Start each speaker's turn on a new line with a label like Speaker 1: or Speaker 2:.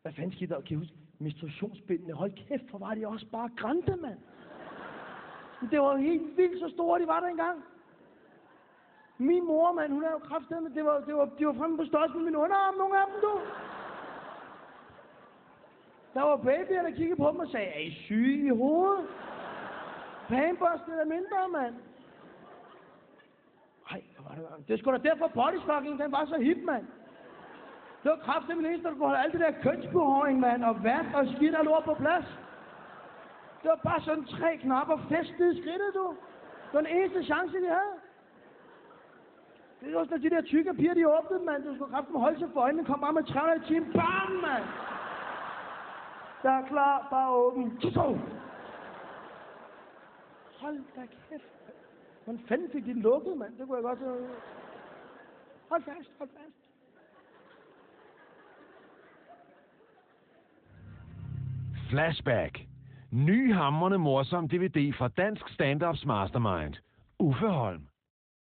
Speaker 1: Hvad fanden skete der? Kan I huske? Menstruationsbindene. Hold kæft, hvor var de også bare grænte, mand. Det var helt vildt så store, de var der engang. Min mor, mand, hun er jo kraftedeme. De var fremme på størrelse med min underarm, nogle af dem, du. Der var babyer, der kiggede på dem og sagde, er I syge i hovedet? Pampersnet er mindre, mand. Ej, det er sgu da derfor bodyfucking, den var så hip, mand. Det var kraftedeme det eneste, der kunne holde alt det der kønsbehåring, mand, og vand og skidt og lort på plads. Det var bare sådan 3 knapper festet i skridtet, du. Det var den eneste chance, de havde. Det var sådan, at de der tykke piger, de åbnede, mand. Du skulle kraftedeme holde sig for øjnene, kom bare med 300 timer. Bam, mand! Der er klar, bare åben. Hold da kæft. Hvordan fanden fik de den lukket, mand? Det kunne jeg godt... Hold fast, hold fast.
Speaker 2: Flashback. Ny hamrende morsom DVD fra Dansk Stand-Ups Mastermind. Uffe Holm.